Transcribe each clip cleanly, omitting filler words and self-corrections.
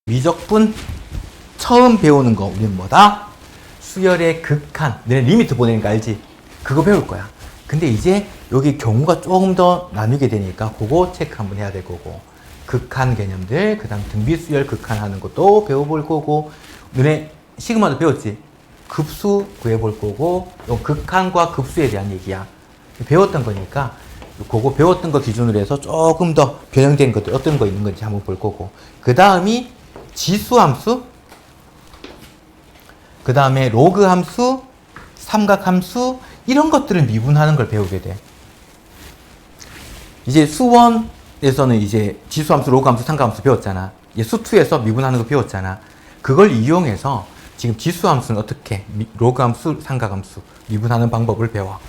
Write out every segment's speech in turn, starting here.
미적분 처음 배우는 거 우리는 뭐다? 수열의 극한. 너네 리미트 보내는 거 알지? 그거 배울 거야. 근데 이제 여기 경우가 조금 더 나뉘게 되니까 그거 체크 한번 해야 될 거고, 극한 개념들, 그 다음 등비수열 극한하는 것도 배워볼 거고, 너네 시그마도 배웠지? 급수 구해볼 거고, 요 극한과 급수에 대한 얘기야. 배웠던 거니까 그거 배웠던 거 기준으로 해서 조금 더 변형된 것들 어떤 거 있는 건지 한번 볼 거고, 그 다음이 지수함수, 그 다음에 로그 함수, 삼각함수, 이런 것들을 미분하는 걸 배우게 돼. 이제 수원에서는 이제 지수함수, 로그함수, 삼각함수 배웠잖아. 이제 수2에서 미분하는 거 배웠잖아. 그걸 이용해서 지금 지수함수는 어떻게, 로그함수, 삼각함수 미분하는 방법을 배워.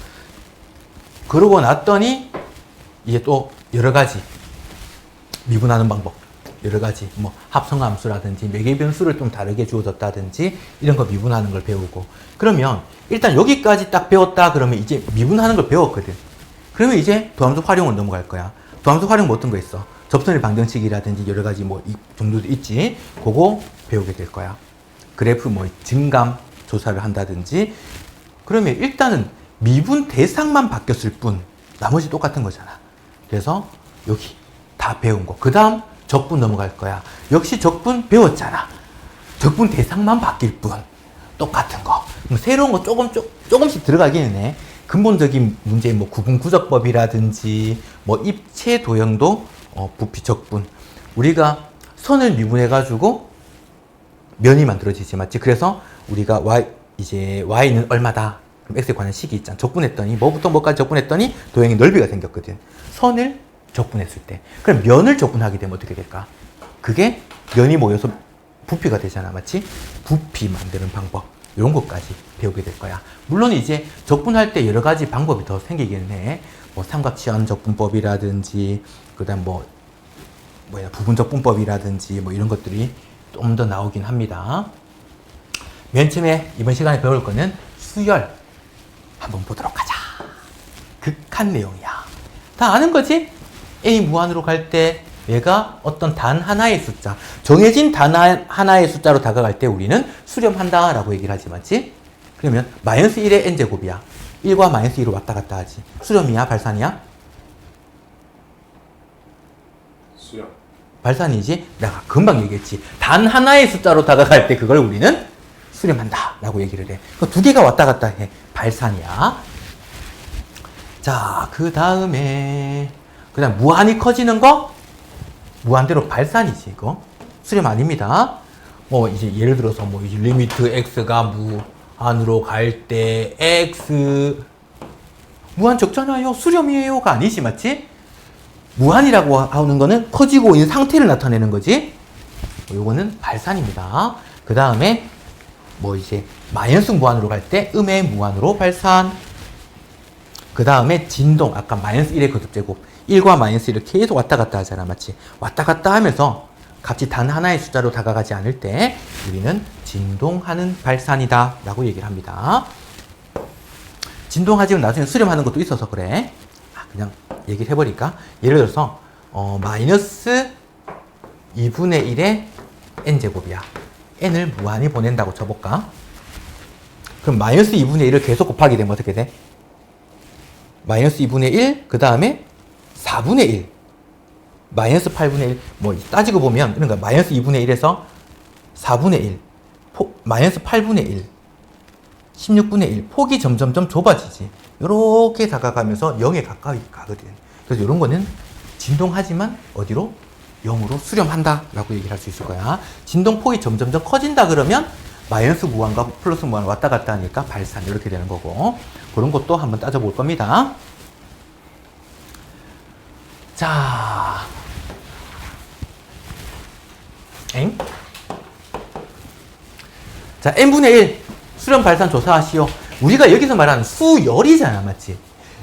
그러고 났더니 이제 또 여러 가지 미분하는 방법, 여러 가지 뭐 합성함수라든지 매개변수를 좀 다르게 주어졌다든지 이런 거 미분하는 걸 배우고, 그러면 일단 여기까지 딱 배웠다 그러면 이제 미분하는 걸 배웠거든. 그러면 이제 도함수 활용을 넘어갈 거야. 도함수 활용 뭐 어떤 거 있어? 접선의 방정식이라든지 여러 가지 뭐 이 정도도 있지. 그거 배우게 될 거야. 그래프 뭐 증감 조사를 한다든지. 그러면 일단은 미분 대상만 바뀌었을 뿐 나머지 똑같은 거잖아. 그래서 여기 다 배운 거. 그 다음 적분 넘어갈 거야. 역시 적분 배웠잖아. 적분 대상만 바뀔 뿐 똑같은 거. 새로운 거 조금씩 들어가기는 해. 근본적인 문제, 뭐 구분구적법이라든지 뭐 입체 도형도 부피 적분. 우리가 선을 미분해가지고 면이 만들어지지, 맞지? 그래서 우리가 y는 얼마다. 그럼 x에 관한 식이 있잖아. 적분했더니 뭐부터 뭐까지 적분했더니 도형의 넓이가 생겼거든. 선을 적분했을 때. 그럼 면을 적분하게 되면 어떻게 될까? 그게 면이 모여서 부피가 되잖아, 맞지? 부피 만드는 방법, 이런 것까지 배우게 될 거야. 물론 이제 적분할 때 여러 가지 방법이 더 생기기는 해. 뭐 삼각치환 적분법이라든지, 그다음 부분 적분법이라든지 뭐 이런 것들이 좀 더 나오긴 합니다. 맨 처음에 이번 시간에 배울 거는 수열 한번 보도록 하자. 극한 내용이야. 다 아는 거지? A 무한으로 갈 때 얘가 어떤 단 하나의 숫자, 정해진 단 하나의 숫자로 다가갈 때 우리는 수렴한다 라고 얘기를 하지, 맞지? 그러면 마이너스 1의 n제곱이야. 1과 마이너스 1을 왔다 갔다 하지. 수렴이야, 발산이야? 수렴. 발산이지? 내가 금방 얘기했지. 단 하나의 숫자로 다가갈 때 그걸 우리는 수렴한다 라고 얘기를 해. 그 두 개가 왔다 갔다 해. 발산이야. 자, 그 다음에 무한히 커지는 거? 무한대로 발산이지, 이거. 수렴 아닙니다. 이제 예를 들어서 이제 리미트 x가 무한으로 갈 때 x 무한 적잖아요. 수렴이에요가 아니지, 맞지? 무한이라고 하는 거는 커지고 있는 상태를 나타내는 거지. 요거는 발산입니다. 그 다음에 이제 마이너스 무한으로 갈 때 음의 무한으로 발산. 그 다음에 진동, 아까 마이너스 1의 거듭제곱, 1과 마이너스 1을 계속 왔다 갔다 하잖아, 맞지? 왔다 갔다 하면서 값이 단 하나의 숫자로 다가가지 않을 때 우리는 진동하는 발산이다 라고 얘기를 합니다. 진동하지만 나중에 수렴하는 것도 있어서 그래. 그냥 얘기를 해버릴까? 예를 들어서 마이너스 2분의 1의 n제곱이야. n을 무한히 보낸다고 쳐볼까? 그럼 마이너스 2분의 1을 계속 곱하게 되면 어떻게 돼? 마이너스 2분의 1, 그 다음에 4분의 1, 마이너스 8분의 1, 따지고 보면, 그러니까 마이너스 2분의 1에서 4분의 1, 마이너스 8분의 1, 16분의 1, 폭이 점점점 좁아지지. 이렇게 다가가면서 0에 가까이 가거든. 그래서 이런 거는 진동하지만 어디로? 0으로 수렴한다 라고 얘기를 할 수 있을 거야. 진동폭이 점점점 커진다 그러면 마이너스 무한과 플러스 무한 왔다 갔다 하니까 발산, 이렇게 되는 거고, 그런 것도 한번 따져볼 겁니다. 자, 자, n분의 1 수렴 발산 조사하시오. 우리가 여기서 말하는 수열이잖아, 맞지?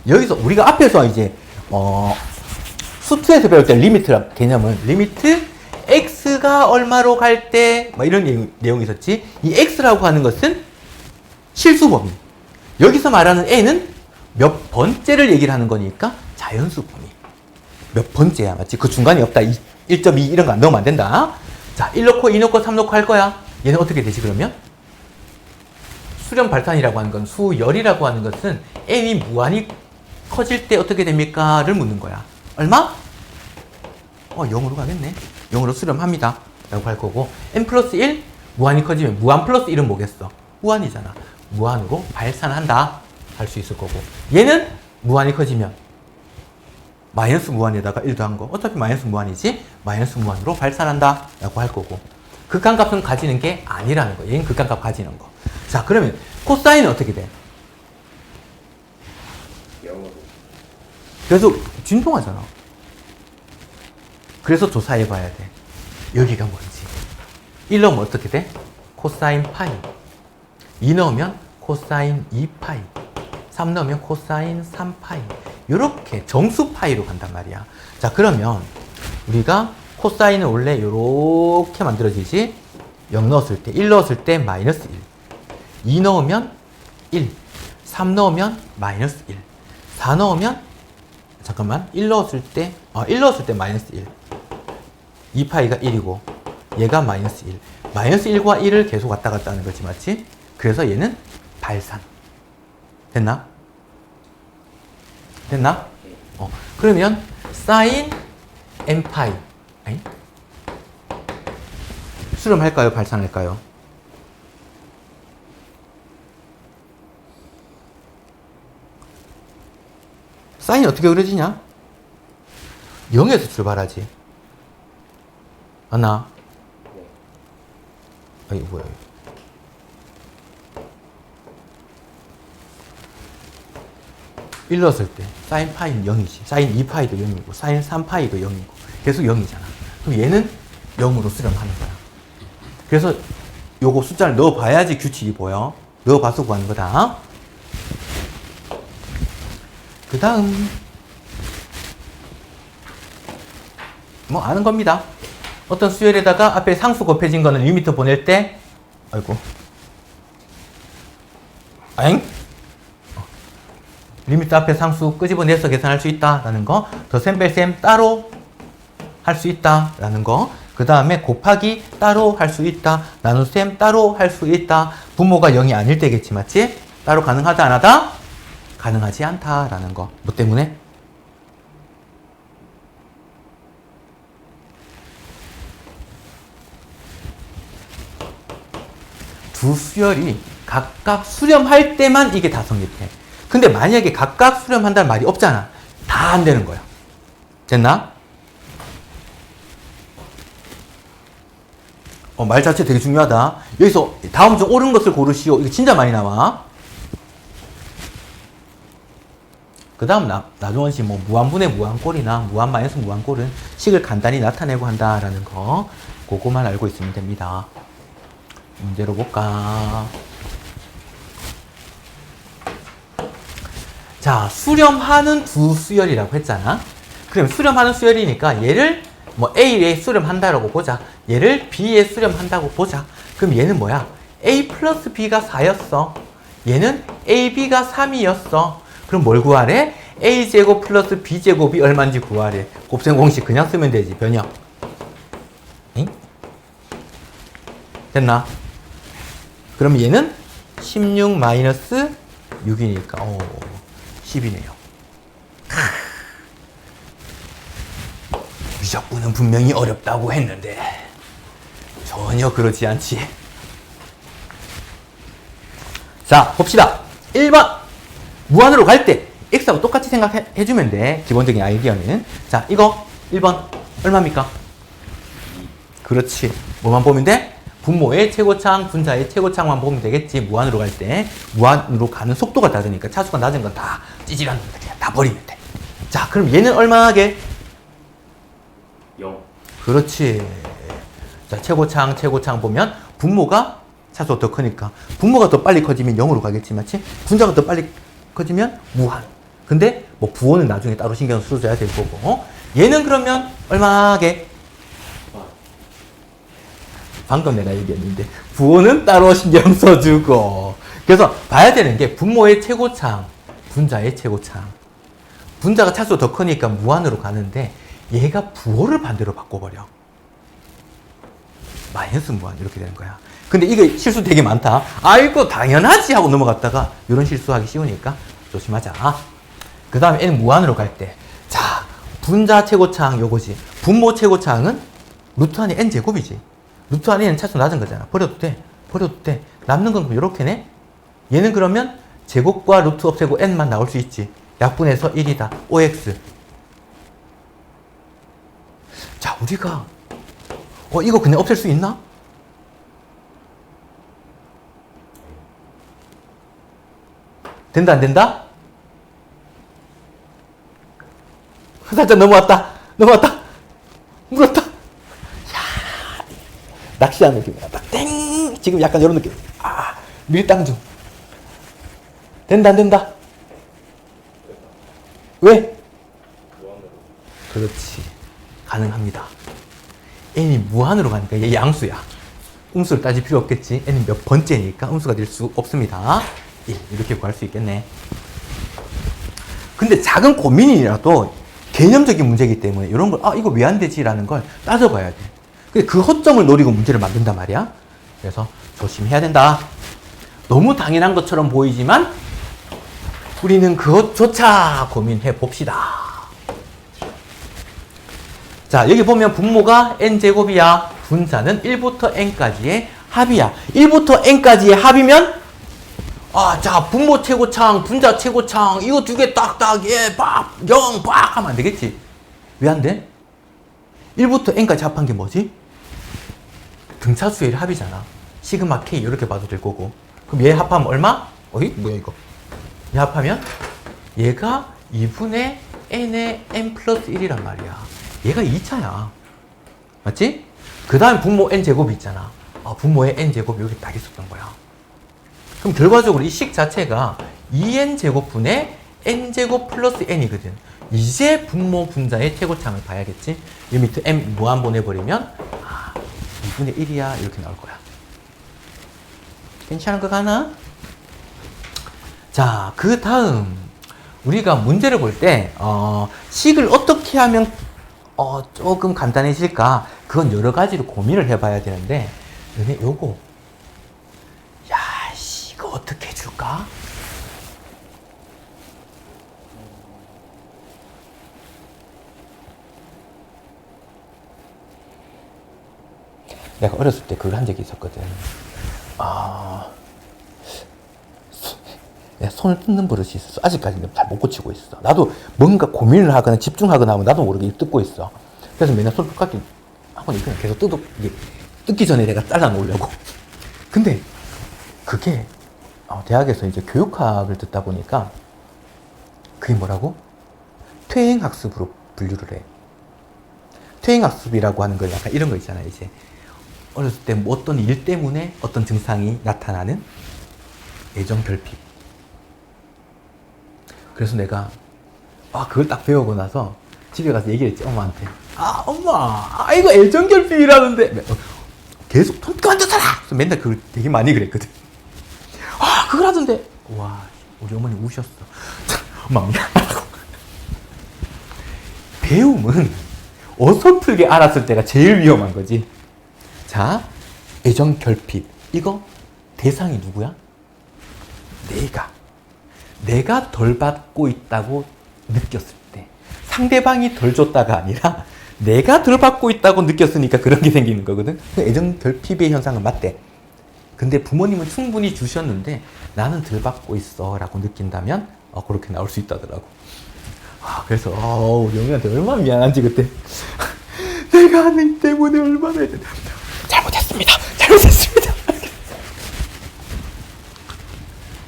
여기서 우리가 앞에서 이제 수2에서 배울 때 리미트 개념은 리미트 x가 얼마로 갈 때 이런 내용이 있었지. 이 x라고 하는 것은 실수 범위. 여기서 말하는 n은 몇 번째를 얘기를 하는 거니까 자연수 범위. 몇 번째야, 맞지? 그 중간이 없다. 1.2 이런 거 안 넣으면 안 된다. 자, 1 넣고 2 넣고 3 넣고 할 거야. 얘는 어떻게 되지 그러면? 수렴 발산이라고 하는 건, 수열이라고 하는 것은 n이 무한히 커질 때 어떻게 됩니까? 를 묻는 거야. 얼마? 0으로 가겠네. 0으로 수렴합니다. 라고 할 거고, n 플러스 1 무한히 커지면 무한 플러스 1은 뭐겠어? 무한이잖아. 무한으로 발산한다. 할 수 있을 거고, 얘는 무한히 커지면 마이너스 무한에다가 1 더한 거. 어차피 마이너스 무한이지? 마이너스 무한으로 발산한다. 라고 할 거고, 극한값은 가지는 게 아니라는 거. 얘는 극한값 가지는 거. 자, 그러면 코사인은 어떻게 돼? 0으로. 그래서 진동하잖아. 그래서 조사해 봐야 돼. 여기가 뭔지. 1 넣으면 어떻게 돼? 코사인 파이. 2 넣으면 코사인 2파이. 3 넣으면 코사인 3파이. 이렇게 정수 파이로 간단 말이야. 자, 그러면 우리가 코사인은 원래 이렇게 만들어지지. 0 넣었을 때, 1 넣었을 때 마이너스 1. 2 넣으면 1. 3 넣으면 마이너스 1. 4 넣으면, 잠깐만, 1 넣었을 때 마이너스 1. 2파이가 1이고, 얘가 마이너스 1. 마이너스 1과 1을 계속 왔다 갔다 하는 거지, 맞지? 그래서 얘는 발산. 됐나? 됐나? 그러면 사인 n파이. 아니? 수렴할까요? 발산할까요? 사인이 어떻게 그려지냐? 0에서 출발하지. 맞나? 아니, 뭐야. 1 넣었을 때 사인 파이는 0이지. 사인 2파이도 0이고 사인 3파이도 0이고 계속 0이잖아. 그럼 얘는 0으로 수렴하는 거야. 그래서 요거 숫자를 넣어봐야지 규칙이 보여. 넣어봐서 구하는 거다. 그 다음 뭐 아는 겁니다. 어떤 수열에다가 앞에 상수 곱해진 거는 리미터 보낼 때 아이고 아잉? 리미터 앞에 상수 끄집어내서 계산할 수 있다라는 거, 더셈 뺄셈 따로 할 수 있다라는 거, 그 다음에 곱하기 따로 할 수 있다, 나눗셈 따로 할 수 있다, 분모가 0이 아닐 때겠지, 맞지? 따로 가능하다 안 하다? 가능하지 않다라는 거. 뭐 때문에? 두 수열이 각각 수렴할 때만 이게 다 성립해. 근데 만약에 각각 수렴한다는 말이 없잖아. 다 안 되는 거야. 됐나? 말 자체 되게 중요하다. 여기서 다음 중 옳은 것을 고르시오. 이거 진짜 많이 나와. 그 다음 나중원식 뭐 무한분의 무한꼴이나 무한 마이너스 무한꼴은 식을 간단히 나타내고 한다라는 거, 그거만 알고 있으면 됩니다. 문제로 볼까? 자, 수렴하는 두 수열이라고 했잖아. 그럼 수렴하는 수열이니까 얘를 뭐 A에 수렴한다라고 보자. 얘를 B에 수렴한다고 보자. 그럼 얘는 뭐야? A 플러스 B가 4였어. 얘는 AB가 3이었어. 그럼 뭘 구하래? A제곱 플러스 B제곱이 얼마인지 구하래. 곱셈 공식 그냥 쓰면 되지. 변형. 응? 됐나? 그럼 얘는 16 마이너스 6이니까 10이네요. 미적분은 분명히 어렵다고 했는데 전혀 그렇지 않지. 자, 봅시다. 1번 무한으로 갈 때 x하고 똑같이 생각해주면 돼. 기본적인 아이디어는. 자, 이거 1번 얼마입니까? 그렇지. 뭐만 보면 돼? 분모의 최고창, 분자의 최고창만 보면 되겠지. 무한으로 갈 때. 무한으로 가는 속도가 다르니까 차수가 낮은 건 다 찌질한 놈들 그냥 다 버리면 돼. 자, 그럼 얘는 얼마나 게? 0. 그렇지. 자, 최고창 보면 분모가 차수가 더 크니까 분모가 더 빨리 커지면 0으로 가겠지, 맞지? 분자가 더 빨리 커지면 무한. 근데 뭐 부호는 나중에 따로 신경 써줘야 될 거고. 얘는 그러면 얼마게? 방금 내가 얘기했는데 부호는 따로 신경 써주고. 그래서 봐야 되는 게 분모의 최고창, 분자의 최고창. 분자가 차수가 더 크니까 무한으로 가는데 얘가 부호를 반대로 바꿔버려. 마이너스 무한 이렇게 되는 거야. 근데 이게 실수 되게 많다. 아이고 당연하지 하고 넘어갔다가 이런 실수하기 쉬우니까 조심하자. 그 다음에 n 무한으로 갈 때, 자 분자 최고차항 요거지. 분모 최고차항은 루트 안에 n 제곱이지. 루트 안에는 차수 낮은 거잖아. 버려도 돼. 버려도 돼. 남는 건 이렇게네. 얘는 그러면 제곱과 루트 없애고 n만 나올 수 있지. 약분해서 1이다. OX. 자, 우리가 이거 그냥 없앨 수 있나? 된다, 안 된다? 살짝 넘어왔다. 물었다. 야, 낚시하는 느낌이야. 땡! 지금 약간 이런 느낌. 밀당 중. 된다, 안 된다? 왜? 그렇지. 가능합니다. n이 무한으로 가니까 얘 양수야. 음수를 따질 필요 없겠지. n은 몇 번째니까 음수가 될 수 없습니다. 1. 이렇게 구할 수 있겠네. 근데 작은 고민이라도 개념적인 문제이기 때문에 이런 걸, 이거 왜 안 되지? 라는 걸 따져봐야 돼. 근데 그 허점을 노리고 문제를 만든단 말이야. 그래서 조심해야 된다. 너무 당연한 것처럼 보이지만 우리는 그것조차 고민해 봅시다. 자, 여기 보면 분모가 n제곱이야. 분자는 1부터 n까지의 합이야. 1부터 n까지의 합이면 자, 분모 최고차항, 분자 최고차항 이거 두 개 딱딱 0 하면 안 되겠지. 왜 안 돼? 1부터 n까지 합한 게 뭐지? 등차수의 합이잖아. 시그마 k 이렇게 봐도 될 거고. 그럼 얘 합하면 얼마? 뭐야 이거? 얘 합하면 얘가 2분의 n의 n 플러스 1이란 말이야. 얘가 2차야. 맞지? 그 다음 분모 n제곱이 있잖아. 분모의 n제곱이 여기 딱 있었던 거야. 그럼 결과적으로 이 식 자체가 2n제곱분의 n제곱 플러스 n이거든. 이제 분모 분자의 최고차항을 봐야겠지? 이 밑에 n 무한 보내버리면 2분의 1이야 이렇게 나올 거야. 괜찮은 거 가나? 자, 그 다음 우리가 문제를 볼 때 식을 어떻게 하면 조금 간단해질까? 그건 여러 가지로 고민을 해봐야 되는데 요거 이거 어떻게 해줄까? 내가 어렸을 때 그걸 한 적이 있었거든. 내가 손을 뜯는 버릇이 있었어. 아직까지는 잘 못 고치고 있어. 나도 뭔가 고민을 하거나 집중하거나 하면 나도 모르게 뜯고 있어. 그래서 맨날 손 똑같이 하고 그냥 계속 뜯기 전에 내가 잘라 놓으려고. 근데 그게 대학에서 이제 교육학을 듣다 보니까 그게 뭐라고? 퇴행학습으로 분류를 해. 퇴행학습이라고 하는 건 약간 이런 거 있잖아요. 이제 어렸을 때 뭐 어떤 일 때문에 어떤 증상이 나타나는 애정결핍. 그래서 내가 그걸 딱 배우고 나서 집에 가서 얘기를 했지, 엄마한테. 엄마, 이거 애정결핍이라는데. 계속 손 그만 뜯어라! 맨날 그걸 되게 많이 그랬거든. 그걸 하던데. 와, 우리 어머니 우셨어. 엄마 미안하다고. 배움은 어설프게 알았을 때가 제일 위험한 거지. 자, 애정결핍. 이거 대상이 누구야? 내가 덜 받고 있다고 느꼈을 때. 상대방이 덜 줬다가 아니라 내가 덜 받고 있다고 느꼈으니까 그런 게 생기는 거거든. 애정결핍의 현상은 맞대. 근데 부모님은 충분히 주셨는데 나는 덜 받고 있어 라고 느낀다면 그렇게 나올 수 있다더라고. 그래서 우리 어머니한테 얼마나 미안한지 그때. 내가 하는 때문에 얼마나 잘못했습니다.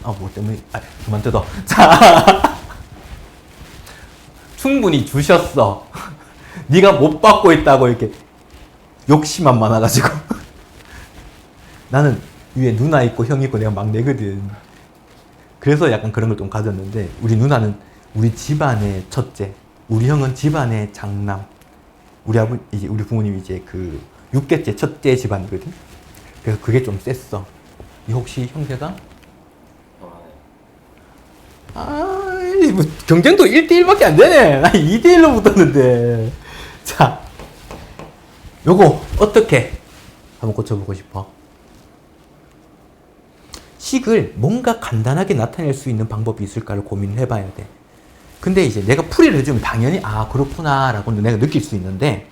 뭐 때문에 그만 뜯어. 자, 충분히 주셨어. 네가 못 받고 있다고 이렇게 욕심만 많아가지고. 나는 위에 누나 있고 형 있고 내가 막내거든. 그래서 약간 그런 걸 좀 가졌는데, 우리 누나는 우리 집안의 첫째, 우리 형은 집안의 장남, 우리 부모님이 이제 그 6개째 첫째 집안이거든. 그래서 그게 좀 셌어. 혹시 형제가? 뭐 경쟁도 1대1밖에 안 되네. 나 2대1로 붙었는데. 자, 요거 어떻게? 한번 고쳐보고 싶어. 식을 뭔가 간단하게 나타낼 수 있는 방법이 있을까를 고민을 해봐야 돼. 근데 이제 내가 풀이를 해주면 당연히 아 그렇구나 라고 내가 느낄 수 있는데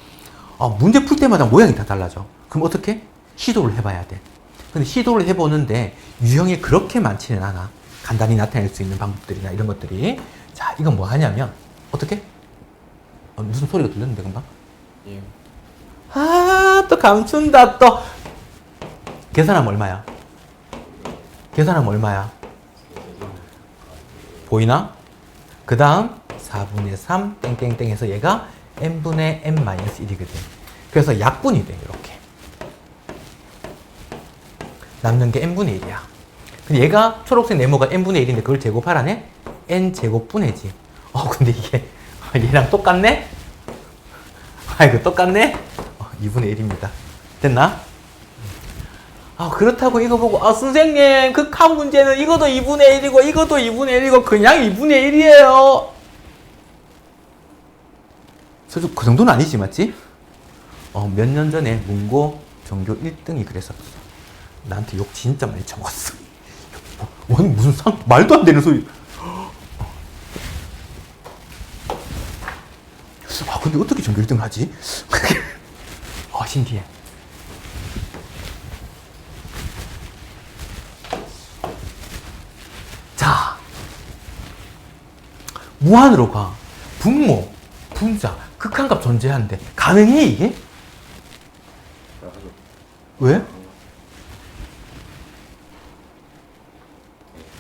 문제 풀 때마다 모양이 다 달라져. 그럼 어떻게? 시도를 해봐야 돼. 근데 시도를 해보는데 유형이 그렇게 많지는 않아. 간단히 나타낼 수 있는 방법들이나 이런 것들이. 자, 이건 뭐 하냐면 어떻게? 무슨 소리가 들렸는데 금방? 예. 또 감춘다 또. 계산하면 얼마야? 계산하면 얼마야? 보이나? 그 다음 4분의 3 땡땡땡 해서 얘가 n분의 n-1이거든. 그래서 약분이 돼 이렇게. 남는 게 n분의 1이야. 근데 얘가 초록색 네모가 n분의 1인데 그걸 제곱하라네? n제곱분의지. 근데 이게 얘랑 똑같네? 이거 똑같네? 2분의 1입니다. 됐나? 그렇다고 이거 보고 선생님 극한 문제는 이것도 2분의 1이고 이것도 2분의 1이고 그냥 2분의 1이에요. 그 정도는 아니지 맞지? 몇 년 전에 문고 전교 1등이 그랬었어. 나한테 욕 진짜 많이 쳐먹었어. 아니 무슨 말도 안 되는 소리. 근데 어떻게 전교 1등을 하지? 신기해. 자, 무한으로 가. 분모, 분자, 극한값 존재하는데 가능해 이게? 왜?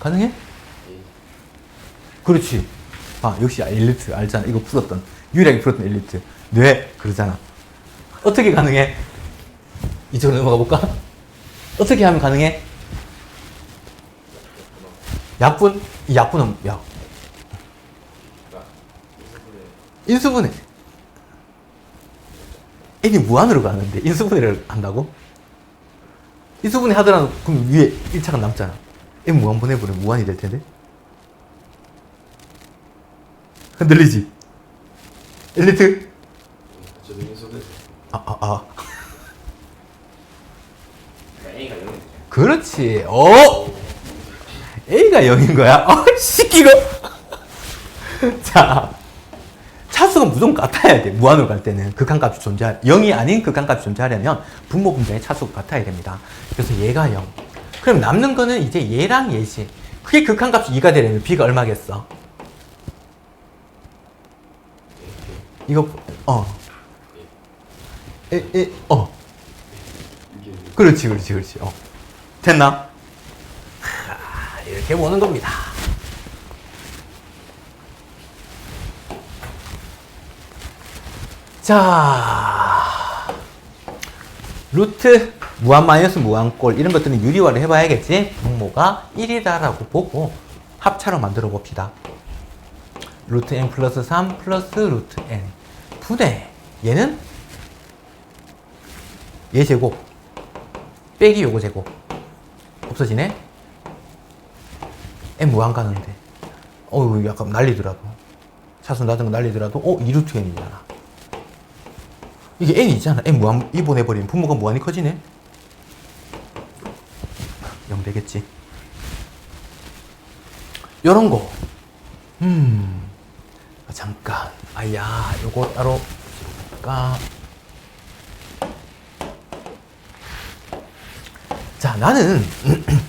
가능해? 그렇지. 역시 엘리트 알잖아. 이거 풀었던 유일하게 풀었던 엘리트. 뇌 그러잖아. 어떻게 가능해? 이쪽으로 넘어가 볼까? 어떻게 하면 가능해? 약분? 이 약분은 인수분해. n이 무한으로 가는데 인수분해를 한다고? 인수분해 하더라도 그럼 위에 1차가 남잖아. n 무한분해보면 무한이 될 텐데? 흔들리지? 엘리트? 저도 인수분해. A가 0이죠. 그렇지. A가 0인 거야? 시키고. 자, 차수가 무조건 같아야 돼. 무한으로 갈 때는. 극한값이 0이 아닌 극한값이 존재하려면 분모 분자의 차수가 같아야 됩니다. 그래서 얘가 0. 그럼 남는 거는 이제 얘랑 얘지. 그게 극한값이 2가 되려면 B가 얼마겠어? 이거, 그렇지. 됐나? 이렇게 보는 겁니다. 자, 루트, 무한 마이너스 무한꼴 이런 것들은 유리화를 해봐야겠지. 분모가 1이다라고 보고 합차로 만들어 봅시다. 루트 n 플러스 3 플러스 루트 n 분의 얘는 얘 제곱 빼기 요거 제곱 없어지네. n 무한 가는데 약간 난리더라도 차수 낮은 거 난리더라도 2루트 n이잖아. 이게 n이 있잖아. n 무한 이분해버리면 분모가 무한히 커지네. 0 되겠지. 요런 거 잠깐 요거 따로 볼까. 자, 나는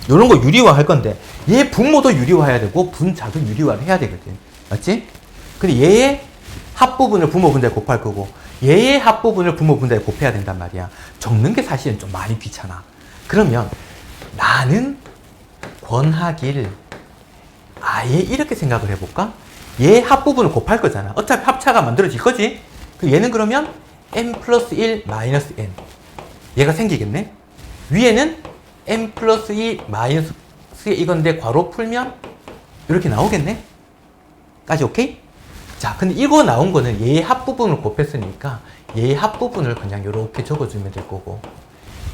요런 거 유리화 할 건데 얘 분모도 유리화해야 되고 분자도 유리화를 해야 되거든. 맞지? 근데 얘의 합부분을 분모 분자에 곱할 거고 얘의 합부분을 분모 분자에 곱해야 된단 말이야. 적는 게 사실은 좀 많이 귀찮아. 그러면 나는 권하길 아예 이렇게 생각을 해볼까? 얘 합부분을 곱할 거잖아. 어차피 합차가 만들어질 거지? 얘는 그러면 n 플러스 1 마이너스 n 얘가 생기겠네? 위에는 n 플러스 2 마이너스 이건데 괄호 풀면 이렇게 나오겠네? 까지 오케이? 자, 근데 이거 나온 거는 얘의 합부분을 곱했으니까 얘의 합부분을 그냥 이렇게 적어주면 될 거고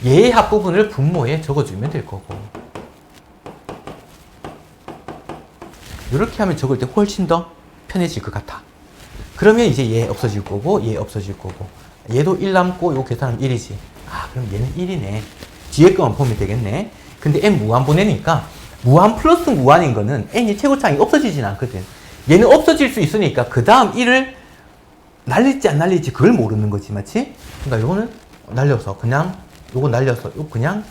얘의 합부분을 분모에 적어주면 될 거고 이렇게 하면 적을 때 훨씬 더 편해질 것 같아. 그러면 이제 얘 없어질 거고 얘 없어질 거고 얘도 1 남고 요 계산하면 1이지. 그럼 얘는 1이네. 뒤에 거만 보면 되겠네. 근데 n 무한분해니까 무한 플러스 무한인 거는 n이 최고차항이 없어지진 않거든. 얘는 없어질 수 있으니까 그 다음 1을 날릴지 안 날릴지 그걸 모르는 거지, 맞지? 그러니까 요거는 날려서 그냥 요거 날려서 요 그냥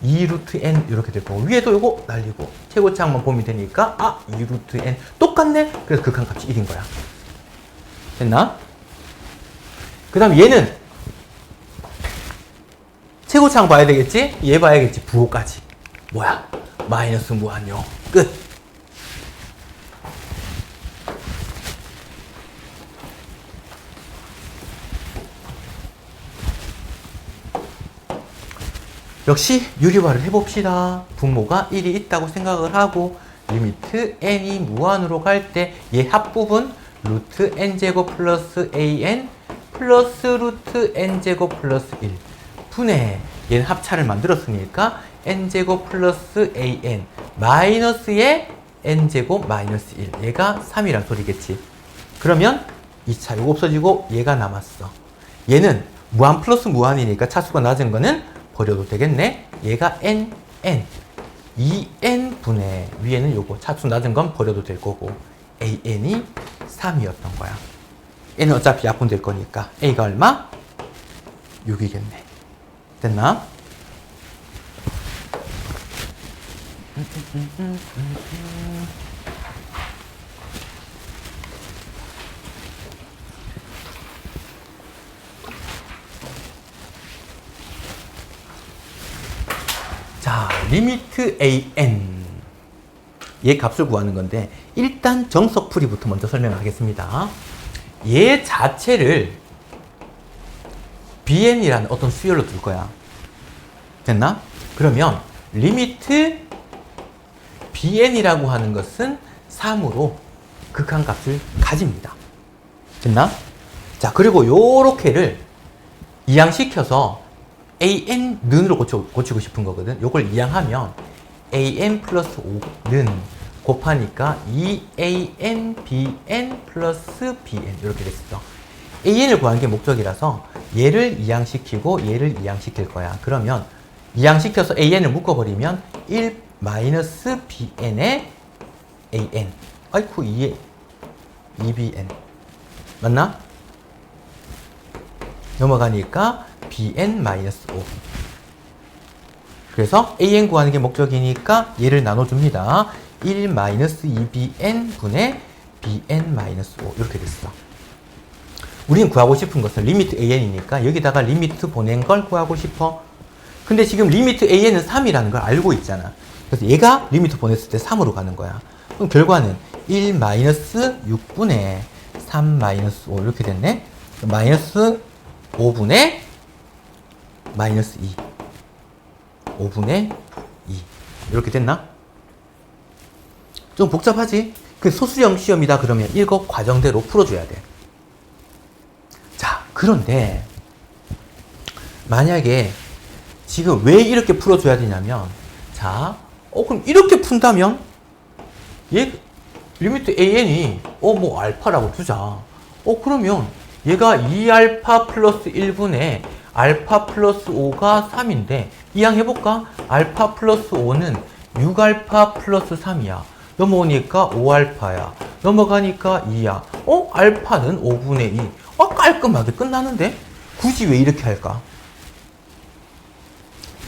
2 루트 n 이렇게 될 거고, 위에도 요거 날리고 최고차항만 보면 되니까 2 루트 n 똑같네. 그래서 극한값이 1인 거야. 됐나? 그 다음 얘는 최고차항 봐야 되겠지? 얘 봐야겠지. 부호까지. 뭐야? 마이너스 무한요. 끝. 역시 유리화를 해봅시다. 분모가 1이 있다고 생각을 하고 리미트 n이 무한으로 갈 때 얘 합부분 루트 n제곱 플러스 an 플러스 루트 n제곱 플러스 1 분의 얘는 합차를 만들었으니까 n제곱 플러스 an 마이너스의 n제곱 마이너스 1 얘가 3이란 소리겠지. 그러면 2차 요거 없어지고 얘가 남았어. 얘는 무한 플러스 무한이니까 차수가 낮은 거는 버려도 되겠네. 얘가 n 2n 분의 위에는 요거 차수 낮은 건 버려도 될 거고 an이 3이었던 거야. n은 어차피 약분될 거니까 a가 얼마? 6이겠네. 됐나? 자, 리미트 an 얘 값을 구하는 건데 일단 정석풀이부터 먼저 설명을 하겠습니다. 얘 자체를 bn이라는 어떤 수열로 둘 거야. 됐나? 그러면 리미트 bn이라고 하는 것은 3으로 극한값을 가집니다. 됐나? 자, 그리고 요렇게를 이항시켜서 an는으로 고치고 싶은 거거든. 요걸 이항하면 an 플러스 5는 곱하니까 2an bn 플러스 bn 이렇게 됐어. an을 구하는 게 목적이라서 얘를 이항시키고 얘를 이항시킬 거야. 그러면 이항시켜서 an을 묶어버리면 1 마이너스 bn의 an 아이쿠 2의 2bn 맞나? 넘어가니까 bn-5 그래서 an 구하는 게 목적이니까 얘를 나눠줍니다. 1-2bn 분의 bn-5 이렇게 됐어. 우리는 구하고 싶은 것은 리미트 an이니까 여기다가 리미트 보낸 걸 구하고 싶어. 근데 지금 리미트 an은 3이라는 걸 알고 있잖아. 그래서 얘가 리미트 보냈을 때 3으로 가는 거야. 그럼 결과는 1-6분의 3-5 이렇게 됐네. 마이너스 5분의 마이너스 2 5분의 2 이렇게 됐나? 좀 복잡하지? 그 소수형 시험이다 그러면 이거 과정대로 풀어줘야 돼. 자, 그런데 만약에 지금 왜 이렇게 풀어줘야 되냐면 자, 그럼 이렇게 푼다면 얘 리미트 an이 뭐 알파라고 두자. 그러면 얘가 2알파 플러스 1분의 알파 플러스 5가 3인데 이항해볼까? 알파 플러스 5는 6알파 플러스 3이야. 넘어오니까 5알파야. 넘어가니까 2야. 알파는 5분의 2. 깔끔하게 끝나는데? 굳이 왜 이렇게 할까?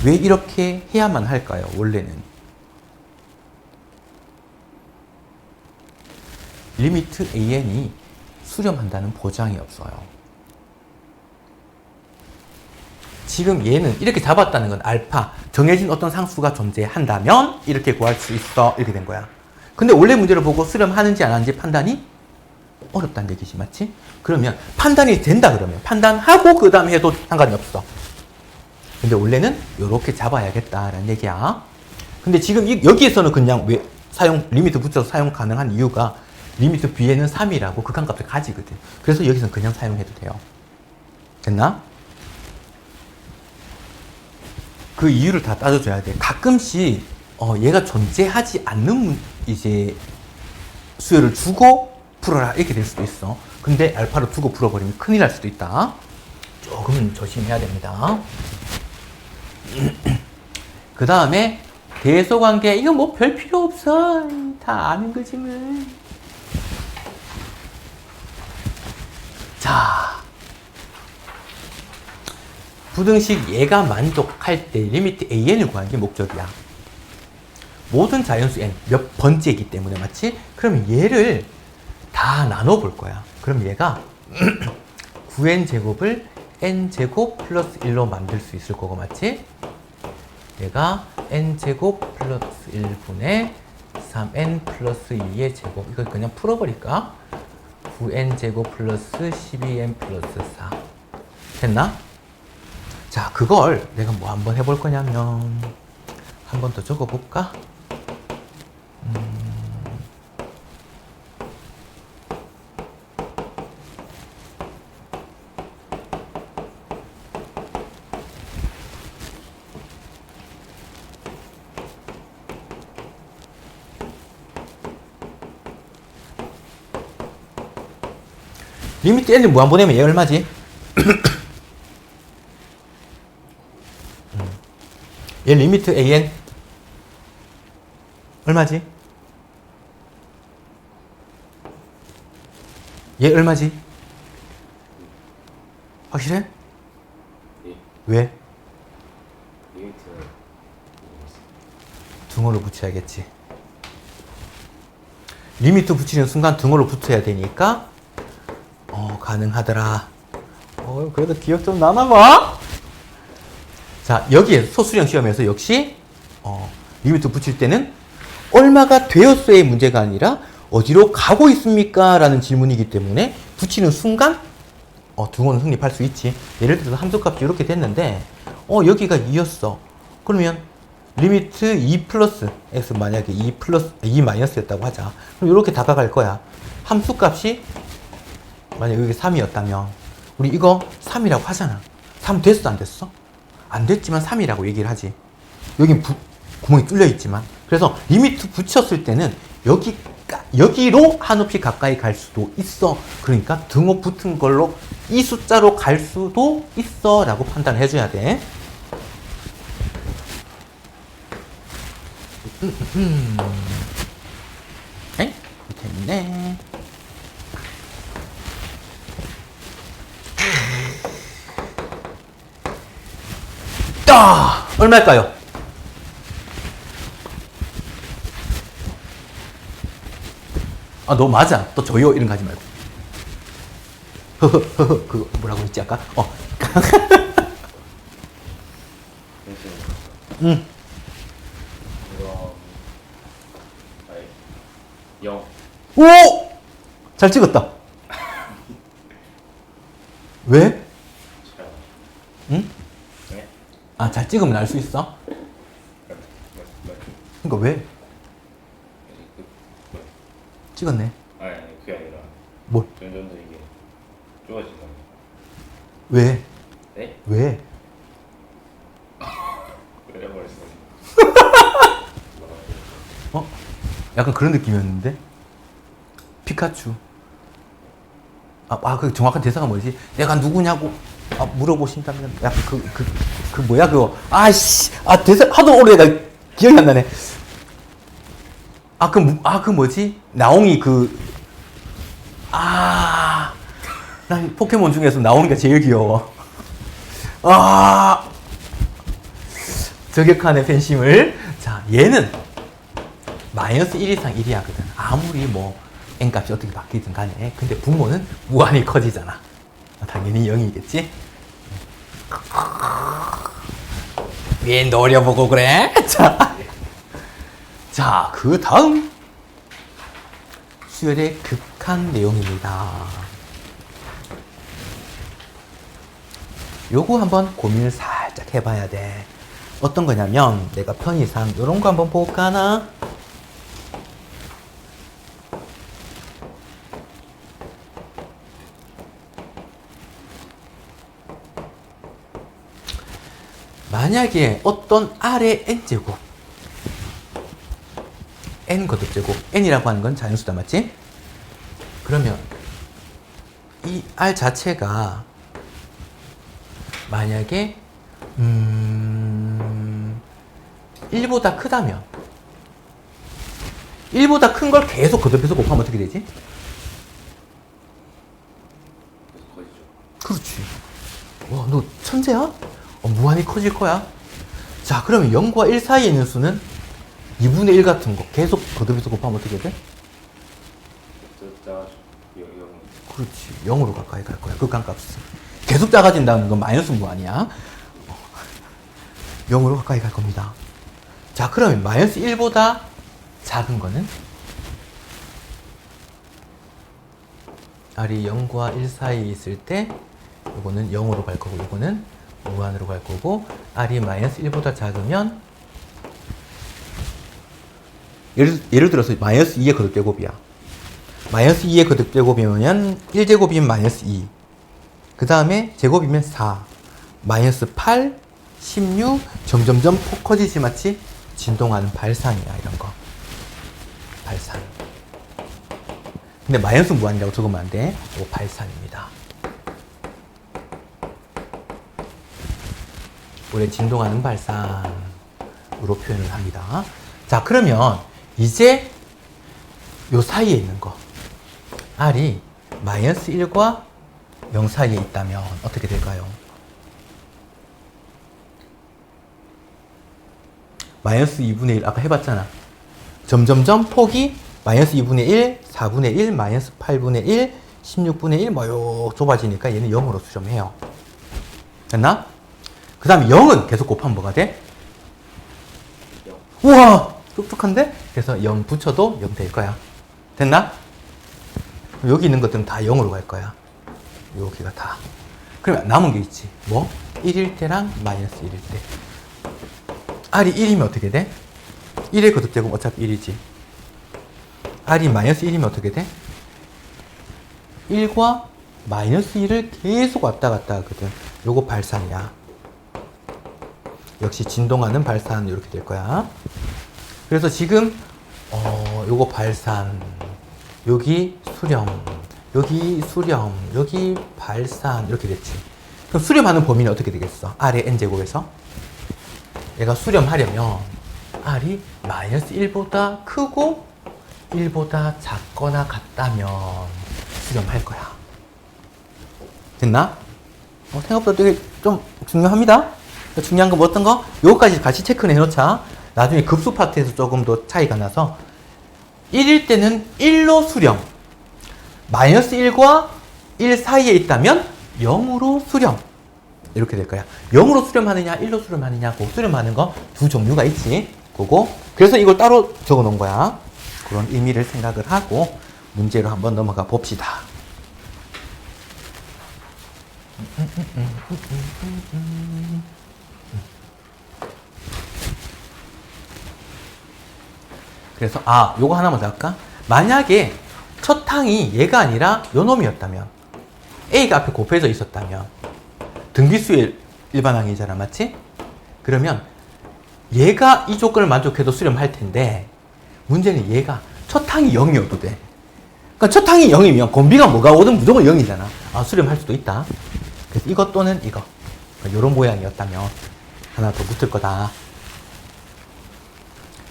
왜 이렇게 해야만 할까요? 원래는. 리미트 an이 수렴한다는 보장이 없어요. 지금 얘는 이렇게 잡았다는 건 알파, 정해진 어떤 상수가 존재한다면 이렇게 구할 수 있어. 이렇게 된 거야. 근데 원래 문제를 보고 수렴하는지 안 하는지 판단이 어렵다는 얘기지, 맞지? 그러면 판단이 된다 그러면 판단하고 그 다음 해도 상관이 없어. 근데 원래는 이렇게 잡아야겠다라는 얘기야. 근데 지금 여기에서는 그냥 왜 리미트 붙여서 사용 가능한 이유가 리미트 bn은 3이라고 극한값을 가지거든. 그래서 여기서는 그냥 사용해도 돼요. 됐나? 그 이유를 다 따져줘야 돼. 가끔씩 얘가 존재하지 않는 이제 수열을 주고 풀어라 이렇게 될 수도 있어. 근데 알파를 두고 풀어버리면 큰일 날 수도 있다. 조금 조심해야 됩니다. 그 다음에 대소관계 이거 뭐 별 필요 없어. 다 아는 거지 뭐. 자, 부등식 얘가 만족할 때 리미트 an을 구하는 게 목적이야. 모든 자연수 n 몇 번째이기 때문에 맞지? 그럼 얘를 다 나눠볼 거야. 그럼 얘가 9n제곱을 n제곱 플러스 1로 만들 수 있을 거고 맞지? 얘가 n제곱 플러스 1분의 3n 플러스 2의 제곱. 이걸 그냥 풀어버릴까? 9n제곱 플러스 12n 플러스 4 됐나? 자, 그걸 내가 뭐 한번 해볼 거냐면 한 번 더 적어볼까? 리미트 n을 무한보내면 얘 얼마지? 얘 리미트 an 얼마지? 얘 얼마지? 확실해? 예. 왜? 리미트는 등호를 붙여야겠지. 리미트 붙이는 순간 등호를 붙여야 되니까 가능하더라. 그래도 기억 좀 나나봐. 자, 여기에 소수령 시험에서 역시 리미트 붙일 때는 얼마가 되었어의 문제가 아니라 어디로 가고 있습니까? 라는 질문이기 때문에 붙이는 순간 등호는 성립할 수 있지. 예를 들어서 함수값이 이렇게 됐는데 여기가 2였어. 그러면 리미트 2 플러스 x 만약에 2 마이너스였다고 하자. 그럼 이렇게 다가갈 거야. 함수값이 만약에 여기 3이었다면 우리 이거 3이라고 하잖아. 3 됐어 안 됐어? 안 됐지만 3이라고 얘기를 하지. 여긴 구멍이 뚫려 있지만. 그래서 리미트 붙였을 때는 여기로 한없이 가까이 갈 수도 있어. 그러니까 등호 붙은 걸로 이 숫자로 갈 수도 있어 라고 판단을 해줘야 돼. 에이? 밑에 있네. 얼마일까요? 너 맞아. 또 줘요. 이런 거 하지 말고. 그거 뭐라고 했지 아까? 그럼 아니 0. 오! 잘 찍었다. 왜? 잘. 응? 네? 잘 찍으면 알 수 있어? 그러니까 왜? 찍었네. 아니 그게 아니라 뭘? 점점 더 이게 좁아진다. 왜? 네? 왜? 그래 버렸어. 약간 그런 느낌이었는데? 피카츄. 그 정확한 대사가 뭐지? 내가 누구냐고 물어보신다면 약간 그 뭐야 그거. 대사 하도 오래 내가 기억이 안 나네. 그 뭐지? 나옹이 난 포켓몬 중에서 나옹이가 제일 귀여워. 저격하네 팬심을. 자, 얘는 마이너스 1 이상 1이 하거든. 아무리 뭐 n값이 어떻게 바뀌든 간에. 근데 분모는 무한히 커지잖아. 당연히 0이겠지? 왜 노려보고 그래? 자, 그 다음 수열의 극한 내용입니다. 요거 한번 고민을 살짝 해봐야 돼. 어떤 거냐면 내가 편의상 요런 거 한번 볼까 하나? 만약에 어떤 R의 n제곱 n 거듭제곱 n이라고 하는 건 자연수다 맞지? 그러면 이 R 자체가 만약에 1보다 크다면 1보다 큰 걸 계속 거듭해서 곱하면 어떻게 되지? 계속 커지죠. 그렇지. 와, 너 천재야? 무한히 커질 거야. 자, 그러면 0과 1 사이에 있는 수는 2분의 1 같은 거 계속 거듭해서 곱하면 어떻게 돼? 숫자 영 그렇지. 0으로 가까이 갈 거야. 극한값은. 계속 작아진다는 건 마이너스 무한이야. 0으로 가까이 갈 겁니다. 자, 그러면 마이너스 1보다 작은 거는? R이 0과 1 사이에 있을 때 이거는 0으로 갈 거고 이거는 무한으로 갈 거고 R이 마이너스 1보다 작으면 예를 들어서 마이너스 2의 거듭제곱이야. 마이너스 2의 거듭제곱이면 1제곱이면 마이너스 2. 그 다음에 제곱이면 4. 마이너스 8, 16, 점점점 폭 커지지 마치 진동하는 발산이야, 이런 거. 발산. 근데 마이너스 무한이라고 적으면 안 돼. 이거 발산입니다. 원래 진동하는 발산으로 표현을 합니다. 자, 그러면 이제 요 사이에 있는 거. R이 마이너스 1과 0 사이에 있다면 어떻게 될까요? 마이너스 2분의 1 아까 해봤잖아. 점점점 폭이 마이너스 2분의 1, 4분의 1, 마이너스 8분의 1, 16분의 1 뭐 요 좁아지니까 얘는 0으로 수렴해요. 됐나? 그 다음에 0은 계속 곱하면 뭐가 돼? 0. 우와! 똑똑한데? 그래서 0 붙여도 0 될 거야. 됐나? 여기 있는 것들은 다 0으로 갈 거야. 여기가 다. 그러면 남은 게 있지. 뭐? 1일 때랑 마이너스 1일 때. R이 1이면 어떻게 돼? 1의 거듭제곱 어차피 1이지. R이 마이너스 1이면 어떻게 돼? 1과 마이너스 1을 계속 왔다 갔다 하거든. 요거 발산이야. 역시 진동하는 발산 이렇게 될 거야. 그래서 지금 요거 발산, 여기 수렴, 여기 수렴, 여기 발산 이렇게 됐지. 그럼 수렴하는 범위는 어떻게 되겠어? R의 n제곱에서 얘가 수렴하려면 R이 마이너스 1보다 크고 1보다 작거나 같다면 수렴할 거야. 됐나? 생각보다 되게 좀 중요합니다. 중요한 건 뭐 어떤 거? 요거까지 같이 체크를 해놓자. 나중에 급수 파트에서 조금 더 차이가 나서 1일 때는 1로 수렴, 마이너스 1과 1 사이에 있다면 0으로 수렴 이렇게 될 거야. 0으로 수렴하느냐 1로 수렴하느냐 그 수렴하는 거 두 종류가 있지. 그거 그래서 이걸 따로 적어 놓은 거야. 그런 의미를 생각을 하고 문제로 한번 넘어가 봅시다. 그래서 요거 하나만 더 할까? 만약에 첫 항이 얘가 아니라 요 놈이었다면 A가 앞에 곱해져 있었다면 등비수의 일반항이잖아, 맞지? 그러면 얘가 이 조건을 만족해도 수렴할 텐데 문제는 얘가 첫 항이 0이어도 돼. 그러니까 첫 항이 0이면 곰비가 뭐가 오든 무조건 0이잖아. 수렴할 수도 있다. 그래서 이것 또는 이거 요런 모양이었다면 하나 더 붙을 거다.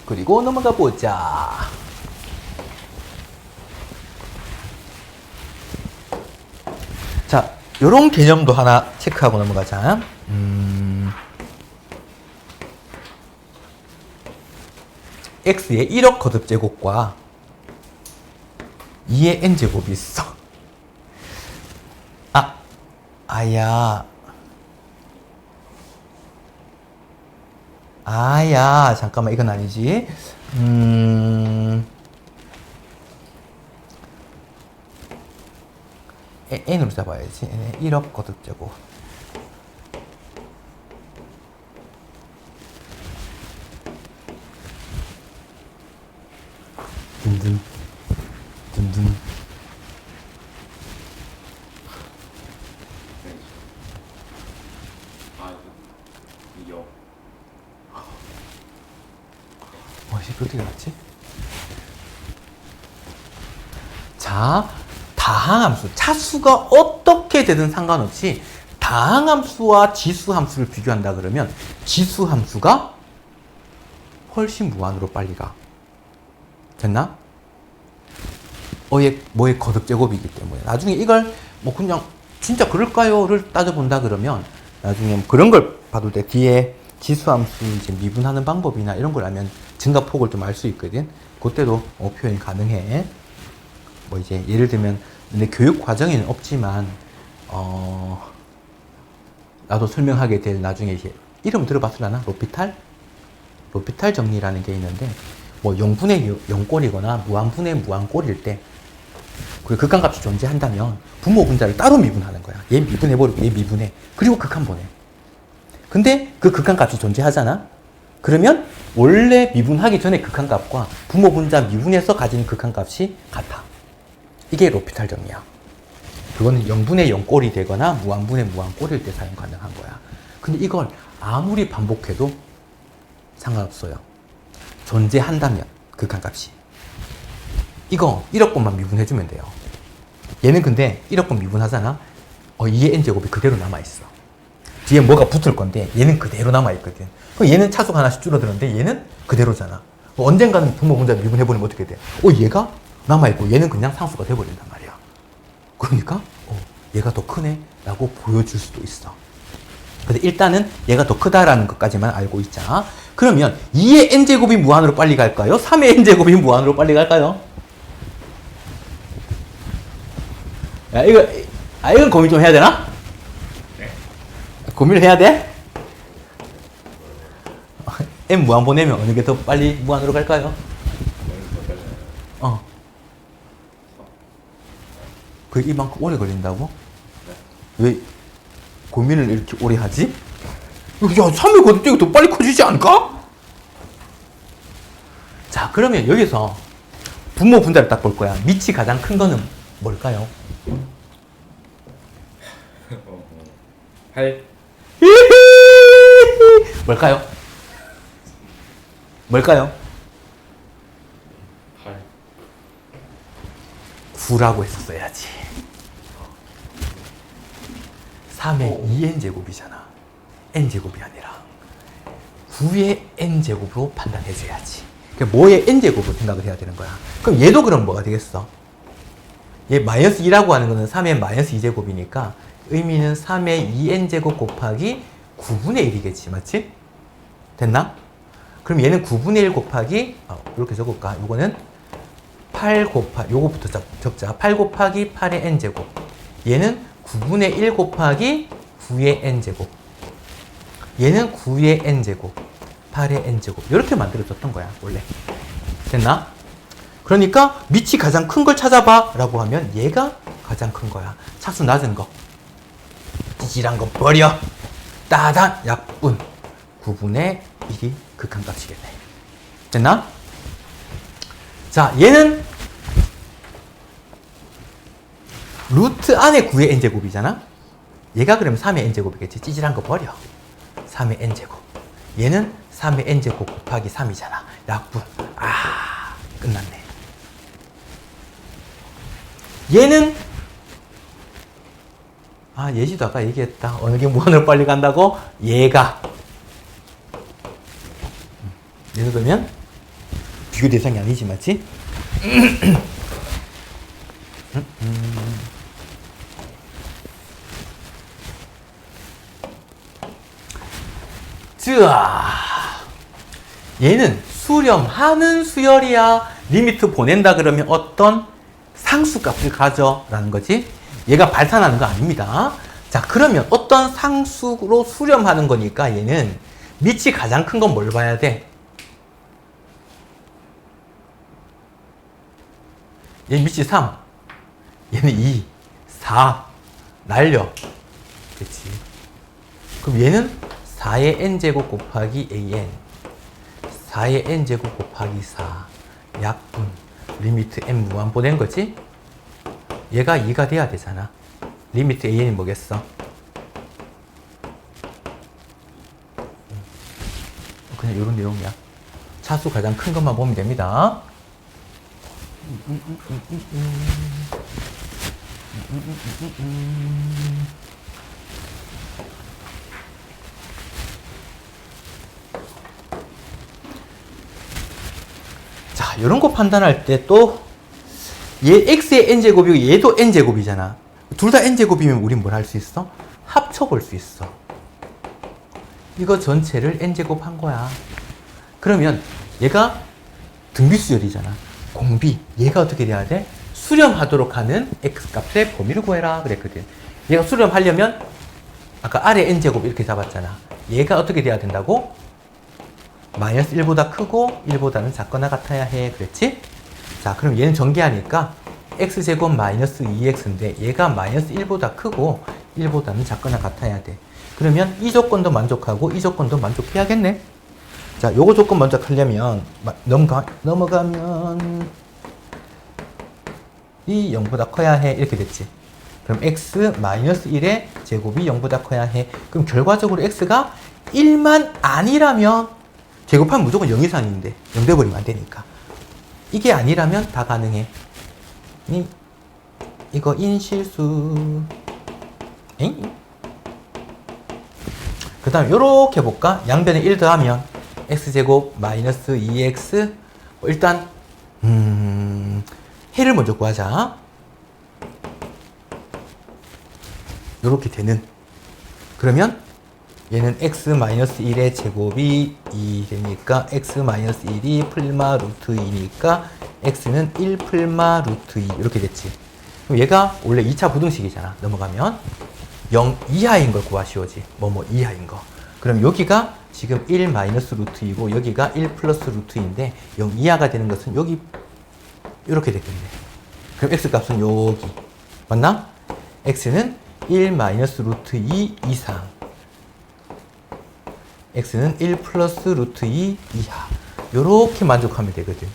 그리고 넘어가 보자. 자, 요런 개념도 하나 체크하고 넘어가자. x의 1억 거듭제곱과 2의 n제곱이 있어. 잠깐만, 이건 아니지. n으로 잡아야지. 1억 거듭제곱. 든든. 어떻게 나왔지? 자, 다항함수. 차수가 어떻게 되든 상관없이 다항함수와 지수함수를 비교한다 그러면 지수함수가 훨씬 무한으로 빨리 가. 됐나? 뭐의 거듭 제곱이기 때문에 나중에 이걸 뭐 그냥 진짜 그럴까요?를 따져본다 그러면 나중에 뭐 그런 걸 봐도 돼. 뒤에 지수함수 이제 미분하는 방법이나 이런 걸 알면 증가폭을 좀 알 수 있거든. 그때도 표현이 가능해. 뭐 이제 예를 들면 근데 교육 과정에는 없지만 나도 설명하게 될 나중에 이제 이름 들어봤으려나? 로피탈 정리라는 게 있는데 뭐 0분의 0꼴이거나 무한분의 무한꼴일 때 그 극한값이 존재한다면 분모 분자를 따로 미분하는 거야. 얘 미분해버리고 얘 미분해. 그리고 극한 보내. 근데 그 극한값이 존재하잖아? 그러면 원래 미분하기 전에 극한값과 분모 분자 미분해서 가진 극한값이 같아. 이게 로피탈 정리야. 그거는 0분의 0꼴이 되거나 무한분의 무한꼴일 때 사용 가능한 거야. 근데 이걸 아무리 반복해도 상관없어요. 존재한다면 극한값이. 이거 1억 번만 미분해주면 돼요. 얘는 근데 1억 번 미분하잖아. 이게 n제곱이 그대로 남아있어. 뒤에 뭐가 붙을 건데 얘는 그대로 남아있거든. 그럼 얘는 차수가 하나씩 줄어드는데 얘는 그대로잖아. 언젠가는 분모 분자 미분해버리면 어떻게 돼? 얘가 남아있고 얘는 그냥 상수가 돼버린단 말이야. 그러니까 얘가 더 크네 라고 보여줄 수도 있어. 근데 일단은 얘가 더 크다라는 것까지만 알고 있자. 그러면 2의 n제곱이 무한으로 빨리 갈까요? 3의 n제곱이 무한으로 빨리 갈까요? 야, 이건 고민 좀 해야 되나? 네. 고민을 해야 돼? n 무한 보내면 어느 게 더 빨리 무한으로 갈까요? 그게 이만큼 오래 걸린다고? 왜 고민을 이렇게 오래 하지? 야, 3의 거듭되고 더 빨리 커지지 않을까? 자, 그러면 여기서 분모 분자를 딱 볼 거야. 밑이 가장 큰 거는 뭘까요? 8. 뭘까요? 뭘까요? 8. 9라고 했었어야지. 3의 2n제곱이잖아. n제곱이 아니라 9의 n제곱으로 판단해줘야지. 그러니까 뭐의 n제곱으로 생각을 해야 되는 거야. 그럼 얘도 그럼 뭐가 되겠어? 얘 마이너스 2라고 하는 거는 3의 마이너스 2제곱이니까 의미는 3의 2n제곱 곱하기 9분의 1이겠지. 맞지? 됐나? 그럼 얘는 9분의 1 곱하기 이렇게 적을까? 요거는 8 곱하기 요거부터 적자. 8 곱하기 8의 n제곱. 얘는 9분의 1 곱하기 9의 n제곱. 얘는 9의 n제곱. 8의 n제곱. 이렇게 만들어졌던 거야 원래. 됐나? 그러니까 밑이 가장 큰 걸 찾아봐 라고 하면 얘가 가장 큰 거야. 차수 낮은 거. 찌질한 거 버려. 따단 약분 9분의 1이 극한값이겠네. 됐나? 자, 얘는 루트 안에 9의 n제곱이잖아. 얘가 그러면 3의 n제곱이겠지. 찌질한 거 버려. 3의 n제곱. 얘는 3의 n제곱 곱하기 3이잖아. 약분. 끝났네. 얘는 예시도 아까 얘기했다. 어느 게 무한으로 빨리 간다고? 얘가. 예를 들면 비교 대상이 아니지, 맞지? 얘는 수렴하는 수열이야. 리미트 보낸다 그러면 어떤 상수값을 가져라는 거지. 얘가 발산하는 거 아닙니다. 자, 그러면 어떤 상수로 수렴하는 거니까 얘는 밑이 가장 큰 건 뭘 봐야 돼? 얘 밑이 3, 얘는 2, 4 날려. 그치? 그럼 얘는 4의 n제곱 곱하기 an, 4의 n제곱 곱하기 4 약분 리미트 n 무한 보낸 거지? 얘가 2가 돼야 되잖아. 리미트 an이 뭐겠어? 그냥 이런 내용이야. 차수 가장 큰 것만 보면 됩니다. 이런 거 판단할 때 또 얘 x의 n제곱이고 얘도 n제곱이잖아. 둘 다 n제곱이면 우린 뭘 할 수 있어? 합쳐볼 수 있어. 이거 전체를 n제곱 한 거야. 그러면 얘가 등비수열이잖아. 공비. 얘가 어떻게 돼야 돼? 수렴하도록 하는 x값의 범위를 구해라 그랬거든. 얘가 수렴하려면 아까 아래 n제곱 이렇게 잡았잖아. 얘가 어떻게 돼야 된다고? 마이너스 1보다 크고 1보다는 작거나 같아야 해. 그랬지? 자, 그럼 얘는 전개하니까 x제곱 마이너스 2x인데 얘가 마이너스 1보다 크고 1보다는 작거나 같아야 돼. 그러면 이 조건도 만족하고 이 조건도 만족해야겠네. 자, 요거 조건 먼저 하려면 넘어가면 이 0보다 커야 해. 이렇게 됐지. 그럼 x 마이너스 1의 제곱이 0보다 커야 해. 그럼 결과적으로 x가 1만 아니라면 제곱하면 무조건 0 이상인데 0 돼버리면 안 되니까. 이게 아니라면 다 가능해. 이거 인실수. 그 다음 요렇게 볼까? 양변에 1 더하면 x제곱 마이너스 2x. 일단 해를 먼저 구하자. 요렇게 되는. 그러면 얘는 x 마이너스 1의 제곱이 2 되니까 x 마이너스 1이 풀마 루트 2니까 x는 1 풀마 루트 2 이렇게 됐지. 그럼 얘가 원래 2차 부등식이잖아. 넘어가면 0 이하인 걸 구하시오지. 뭐뭐 이하인 거. 그럼 여기가 지금 1 마이너스 루트 2고 여기가 1 플러스 루트 2인데 0 이하가 되는 것은 여기 이렇게 됐겠네. 그럼 x 값은 여기. 맞나? x는 1 마이너스 루트 2 이상. x는 1 플러스 루트 2 이하. 요렇게 만족하면 되거든.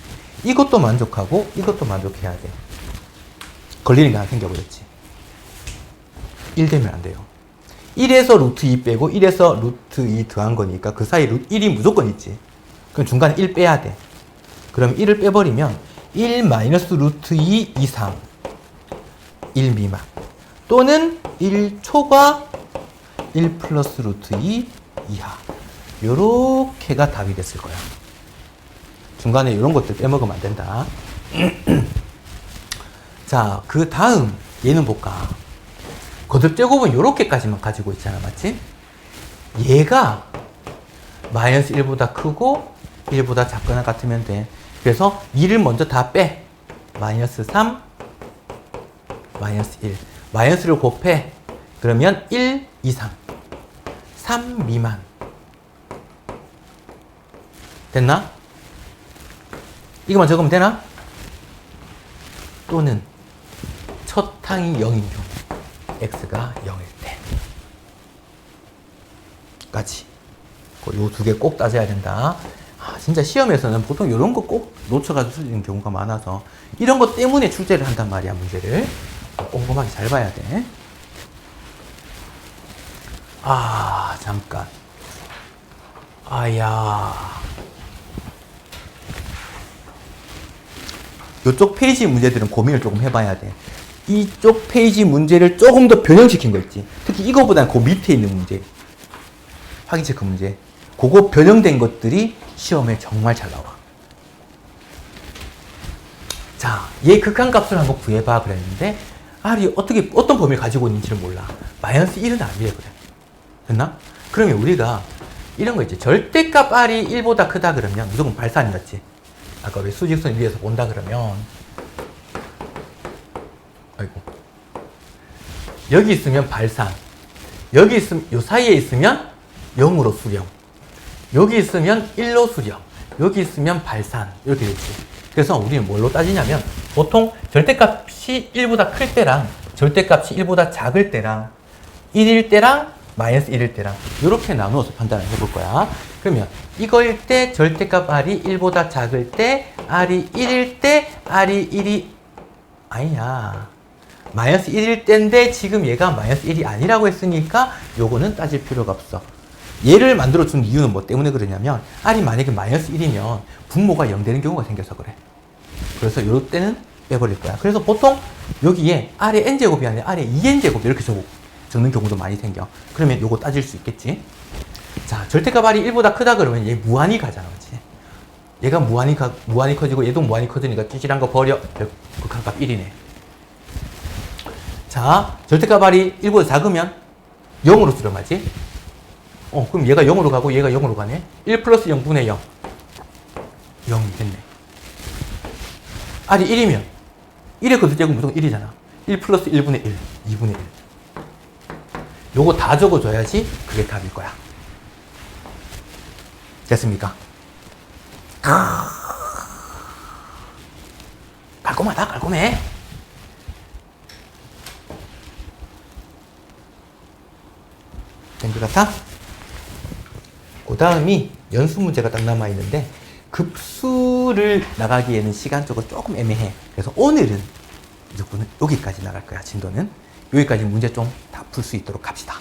이것도 만족하고 이것도 만족해야 돼. 걸리는 게 하나 생겨버렸지. 1 되면 안 돼요. 1에서 루트 2 빼고 1에서 루트 2 더한 거니까 그 사이 1이 무조건 있지. 그럼 중간에 1 빼야 돼. 그럼 1을 빼버리면 1 마이너스 루트 2 이상 1 미만 또는 1 초과 1 플러스 루트 2 이하. 요렇게가 답이 됐을 거야. 중간에 이런 것들 빼먹으면 안 된다. 자, 그 다음 얘는 볼까? 거듭제곱은 요렇게까지만 가지고 있잖아. 맞지? 얘가 마이너스 1보다 크고 1보다 작거나 같으면 돼. 그래서 2를 먼저 다 빼. 마이너스 3, 마이너스 1. 마이너스를 곱해. 그러면 1 이상. 3 미만. 됐나? 이거만 적으면 되나? 또는 첫 항이 0인 경우 x가 0일 때 까지. 요 두 개 꼭 따져야 된다. 진짜 시험에서는 보통 이런 거 꼭 놓쳐가지고 틀리는 경우가 많아서 이런 것 때문에 출제를 한단 말이야. 문제를 꼼꼼하게 잘 봐야 돼. 잠깐. 이쪽 페이지 문제들은 고민을 조금 해봐야 돼. 이쪽 페이지 문제를 조금 더 변형시킨 거 있지. 특히 이거보다는 그 밑에 있는 문제. 확인체크 문제. 그거 변형된 것들이 시험에 정말 잘 나와. 자, 얘 극한값을 한번 구해봐 그랬는데 R이 어떤 범위를 가지고 있는지를 몰라. 마이너스 1은 아니래 그래. 됐나? 그러면 우리가 이런 거 있지. 절대값 R이 1보다 크다 그러면 무조건 발산이었지. 아까 왜 수직선 위에서 본다 그러면 여기 있으면 발산, 여기 있으면 요 사이에 있으면 0으로 수렴, 여기 있으면 1로 수렴, 여기 있으면 발산 이렇게 됐지. 그래서 우리는 뭘로 따지냐면 보통 절대값이 1보다 클 때랑 절대값이 1보다 작을 때랑 1일 때랑 마이너스 1일 때랑 이렇게 나누어서 판단을 해볼 거야. 그러면 이거일 때 절대값 R이 1보다 작을 때 R이 1일 때 R이 1이 아니야. 마이너스 1일 때인데 지금 얘가 마이너스 1이 아니라고 했으니까 요거는 따질 필요가 없어. 얘를 만들어준 이유는 뭐 때문에 그러냐면 R이 만약에 마이너스 1이면 분모가 0 되는 경우가 생겨서 그래. 그래서 요 때는 빼버릴 거야. 그래서 보통 여기에 R의 n제곱이 아니라 R의 2n제곱 이렇게 적는 경우도 많이 생겨. 그러면 요거 따질 수 있겠지. 자, 절대값 R이 1보다 크다 그러면 얘 무한히 가잖아. 그치? 얘가 무한히 커지고 얘도 무한히 커지니까 찌질한 거 버려. 극한값 1이네. 자, 절대값 R이 1보다 작으면 0으로 수렴하지. 그럼 얘가 0으로 가고 얘가 0으로 가네. 1 플러스 0분의 0. 0이 됐네. R이 1이면 1의 거듭제곱 무조건 1이잖아. 1 플러스 1분의 1, 2분의 1. 요거 다 적어줘야지 그게 답일 거야. 됐습니까? 깔끔하다, 깔끔해. 된 것 같아? 그 다음이 연수 문제가 딱 남아있는데, 급수를 나가기에는 시간적으로 조금 애매해. 그래서 오늘은 무조건 여기까지 나갈 거야, 진도는. 여기까지 문제 좀 다 풀 수 있도록 합시다.